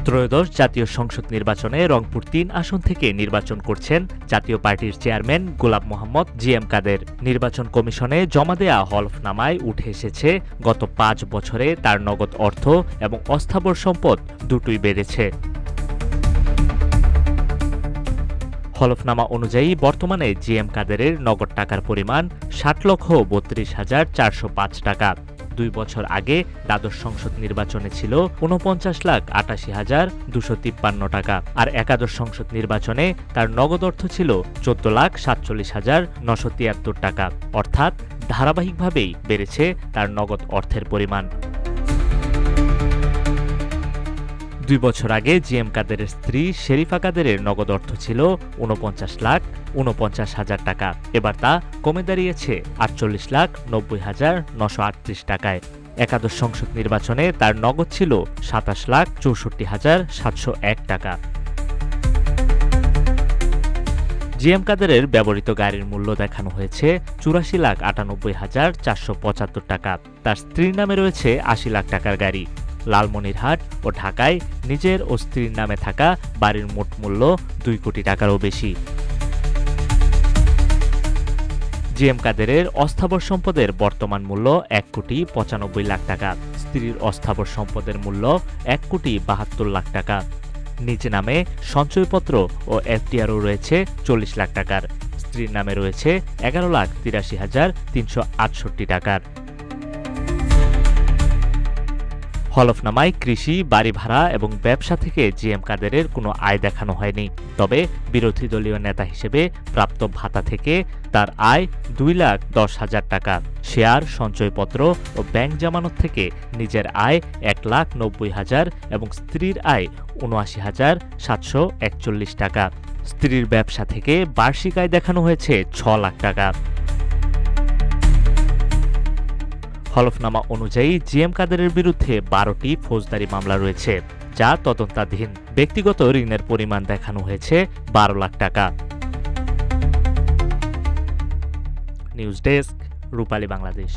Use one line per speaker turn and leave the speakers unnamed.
ত্রয়োদশ জাতীয় সংসদ নির্বাচনে রংপুর ৩ আসন থেকে নির্বাচন করছেন জাতীয় পার্টির চেয়ারম্যান গোলাম মোহাম্মদ জিএম কাদের। নির্বাচন কমিশনে জমা দেয়া হলফনামায় উঠে এসেছে গত ৫ বছরে তার নগদ অর্থ এবং অস্থাবর সম্পদ দুটোই বেড়েছে। হলফনামা অনুযায়ী বর্তমানে জিএম কাদেরের নগদ টাকার পরিমাণ ৬,৩২,৪০৫ টাকা। ২ বছর আগে দ্বাদশ সংসদ নির্বাচনে ছিল ৪৯,৮৮,২৫৩ টাকা, আর একাদশ সংসদ নির্বাচনে তার নগদ অর্থ ছিল ১৪,৪৭,৯৭৩ টাকা। অর্থাৎ ধারাবাহিকভাবেই বেড়েছে তার নগদ অর্থের পরিমাণ। ২ বছর আগে জিএম কাদেরের স্ত্রী শেরিফা কাদেরের নগদ অর্থ ছিল ৪৯,৪৯,০০০ টাকা। এবার তা কমে দাঁড়িয়েছে ৪৮,৯০,৯৩৮ টাকায়। একাদশ সংসদ নির্বাচনে তার নগদ ছিল ২৭,৬৪,৭০১ টাকা। জিএম কাদেরের ব্যবহৃত গাড়ির মূল্য দেখানো হয়েছে ৮৪,৯৮,৪৭৫ টাকা। তার স্ত্রীর নামে রয়েছে ৮০ লাখ টাকার গাড়ি। লালমনিরহাট ও ঢাকায় নিজের ও স্ত্রীর নামে থাকা বাড়ির মোট মূল্য ২ কোটি টাকারও বেশি। জিএম কাদেরের অস্থাবর সম্পদের বর্তমান মূল্য ১,৯৫,০০,০০০ লাখ টাকা। স্ত্রীর অস্থাবর সম্পদের মূল্য ১,৭২,০০,০০০ লাখ টাকা। নিজ নামে সঞ্চয়পত্র ও এফডিআরও রয়েছে ৪০ লাখ টাকার। স্ত্রীর নামে রয়েছে ১১,৮৩,৩৬৮ টাকার। হলফনামায় কৃষি, বাড়ি ভাড়া এবং ব্যবসা থেকে জিএম কাদেরের কোনো আয় দেখানো হয়নি। তবে বিরোধী দলীয় নেতা হিসেবে প্রাপ্ত ভাতা থেকে তার আয় ২,১০,০০০ টাকা। শেয়ার, সঞ্চয়পত্র ও ব্যাংক জামানত থেকে নিজের আয় ১,৯০,০০০ এবং স্ত্রীর আয় ৭৯,৭৪১ টাকা। স্ত্রীর ব্যবসা থেকে বার্ষিক আয় দেখানো হয়েছে ৬ লাখ টাকা। হলফনামা অনুযায়ী জিএম কাদেরের বিরুদ্ধে ১২টি ফৌজদারি মামলা রয়েছে, যা তদন্তাধীন। ব্যক্তিগত ঋণের পরিমাণ দেখানো হয়েছে ১২ লাখ টাকা। নিউজ ডেস্ক, রূপালী বাংলাদেশ।